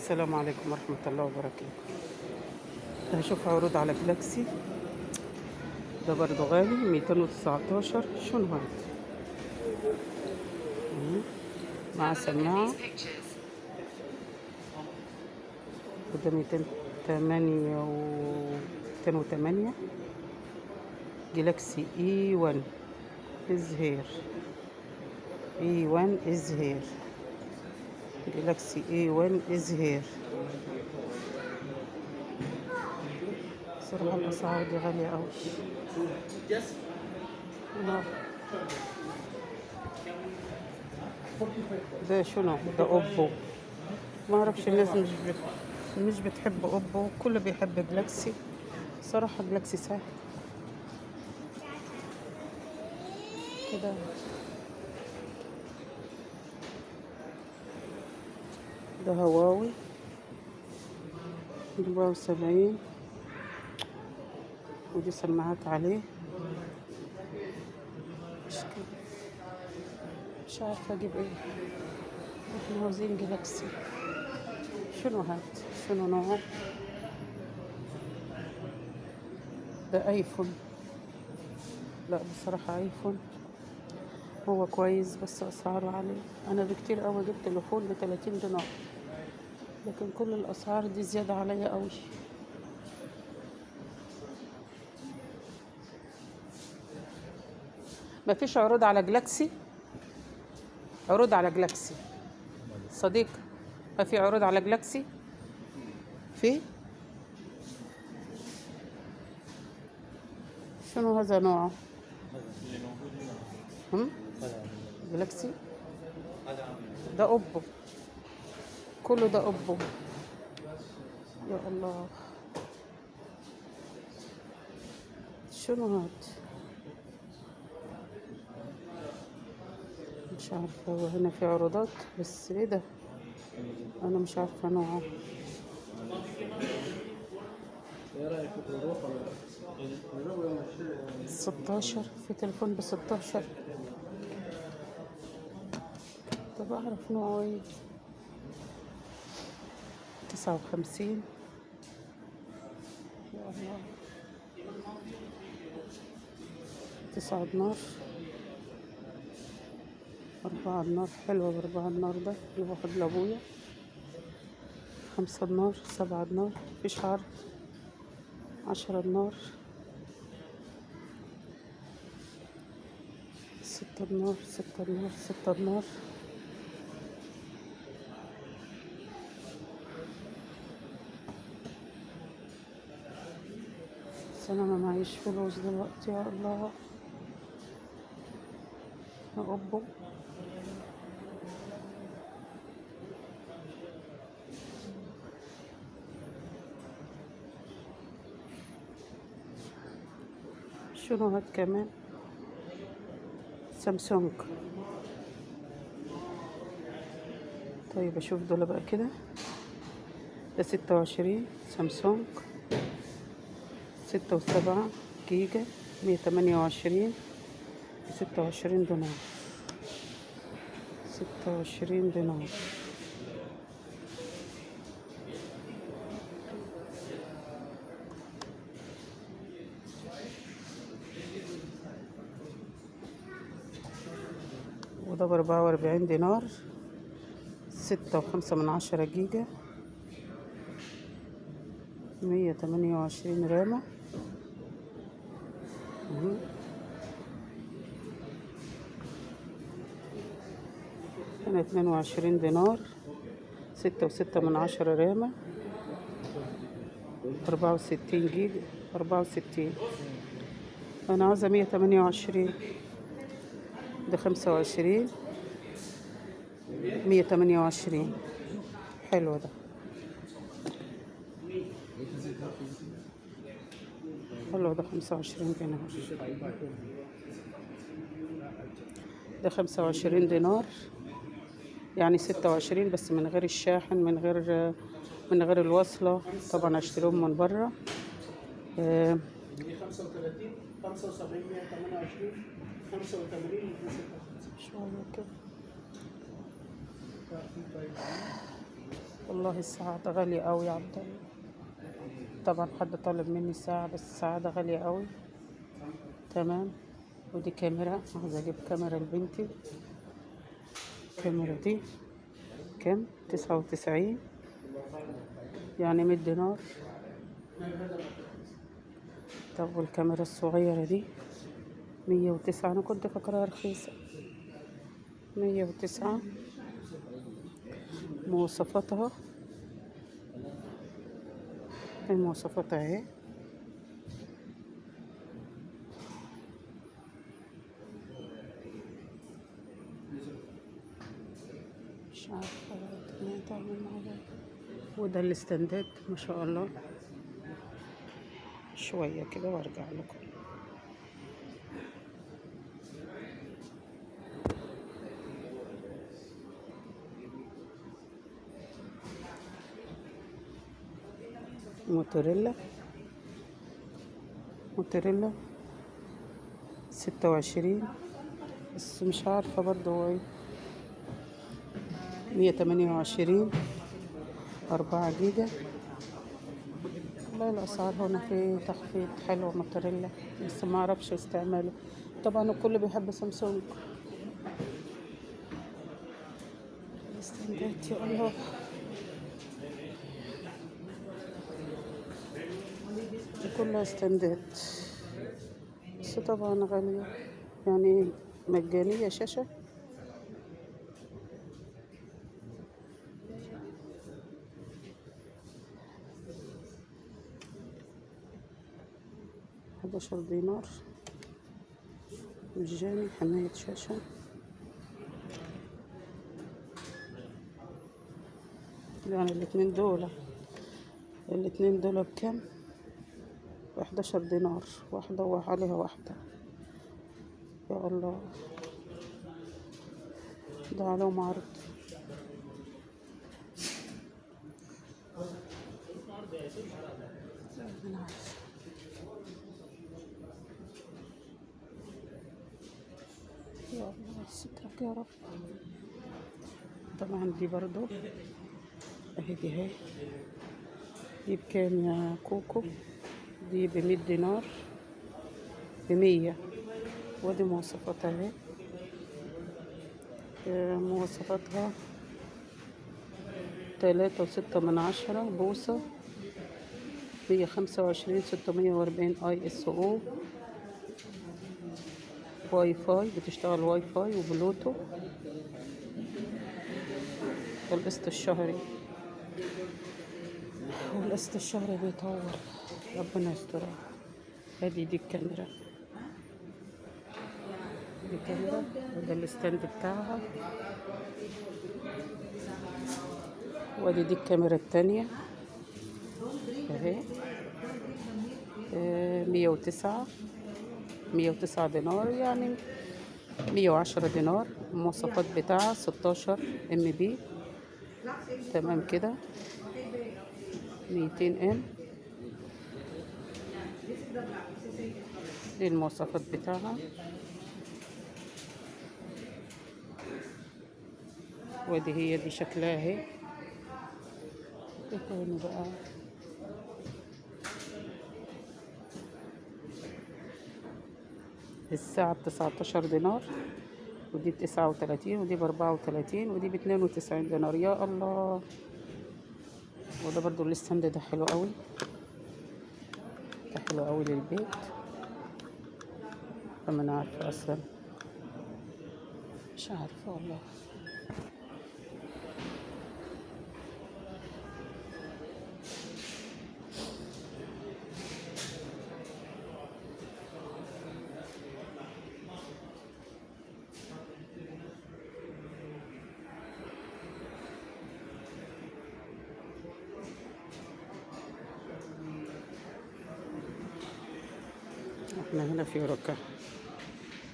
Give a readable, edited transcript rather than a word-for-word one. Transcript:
السلام عليكم ورحمة الله وبركاته. هشوف عروض على جلاكسي. ده برضو غالي 219. شنو هاد؟ مع سماعة. وده 208 208. جلاكسي E1 is here. E1 is here. جلاكسي E1 is here. صراحة الأسعار دي غالية أوي. ده شنو؟ ده أوبو. ما أعرفش الناس مش بتحب أوبو، كله بيحب جلاكسي. صراحة جلاكسي سهل كده. ده هواوي 74. ودي سماعات عليه. مش عارفة أجيب إيه. احنا عاوزين جلاكسي. شنو هاد؟ شنو نوعه؟ ده ايفون. لا بصراحة ايفون هو كويس بس اسعاره عالية. انا بكتير قوي جبت تليفون ب30 دينار، لكن كل الاسعار دي زيادة عليا قوي. مفيش عروض على جلاكسي؟ عروض على جلاكسي صديق؟ ما في عروض على جلاكسي؟ في؟ شنو هذا نوعه؟ جلاكسي. ده اوبو، كله ده اوبو. يا الله، شنو هاد؟ مش عارفة. هنا في عروضات بس ايه ده؟ انا مش عارفة نوعه. ايه رايك في الروح ولا 16. في تليفون ب16. طب اعرف نوعه ايه؟ 59. يا الله، 9 دينار. 4 دينار. حلوة ب4 دينار. ده اللي باخد لابويا. 5 دينار. 7 دينار. مفيش عرض. 10 دينار. 6 دينار. 6 دينار. 6 دينار. بس انا ما معيش فلوس دلوقتي. يا الله. يا أبو. شنو هاد كمان؟ سامسونج. طيب اشوف دول بقى كده. ده 26 سامسونج. 6 و7 جيجا. 128. 26 دينار. 26 دينار. وده ب44 دينار. 6.5 جيجا. 128 رامة. هنا 22 دينار. 6.6 رامة. 64 جيجا. 64. أنا عاوزة 128. ده 25. 128. حلو ده. حلو ده 25 دينار. ده 25 دينار. يعني 26 بس من غير الشاحن، من غير الوصلة. طبعا اشتريهم من بره. 35 75 128 85 شوية كده. والله الساعة ده غالية أوي يا عبد الله. طبعا حد طالب مني ساعة، بس الساعة ده غالية أوي. تمام. ودي كاميرا، عاوزة أجيب كاميرا لبنتي. الكاميرا دي كام؟ 99، يعني 100 دينار. طب والكاميرا الصغيرة دي 109، أنا كنت فاكراها رخيصة. 109. مواصفاتها، المواصفات اهي. مش عارفة الدنيا تعمل معايا. وده الاستنداد ما شاء الله. شوية كده وارجع لكم. موتوريلا، موتوريلا 26، بس مش عارفة برضو هو ايه. 128، 4 جيجا. والله الأسعار هنا في تخفيض حلو. موتوريلا بس ما أعرفش استعماله. طبعا الكل بيحب سامسونج. الاستنداد يا الله. دي كلها استنداد، بس طبعا غالية. يعني مجانية شاشة. 11 دينار مجاني، حماية شاشة. يعني الاتنين دول بكام؟ ب11 دينار واحدة، وعليها واحدة. يا الله، ده عليهم عرض. أنا عارفة. يا الله سترك يا رب. طبعا دي برضو اهي، دي بكام يا كوكو؟ دي ب100 دينار، ب100. ودي مواصفاتها اهي. مواصفاتها 3.6 بوصة، 125/640 ISO. واي فاي، بتشتغل واي فاي وبلوتو. والقسط الشهري بيطول. ربنا يسترها. دي الكاميرا، دي كاميرا، وده الستاند بتاعها. ودي الكاميرا التانية اهي. 109 دينار، يعني 110 دينار. المواصفات بتاعها 16 MB. تمام كده. 200M. دي المواصفات بتاعها. ودي هي دي شكلها اهي. ايه تاني بقى؟ الساعة ب19 دينار، ودي ب39، ودي ب34، ودي ب92 دينار. يا الله. وده برضو الستاند ده حلو قوي، ده حلو قوي للبيت. فما انا عارفة اصلا، مش عارفة والله. احنا هنا في ركة.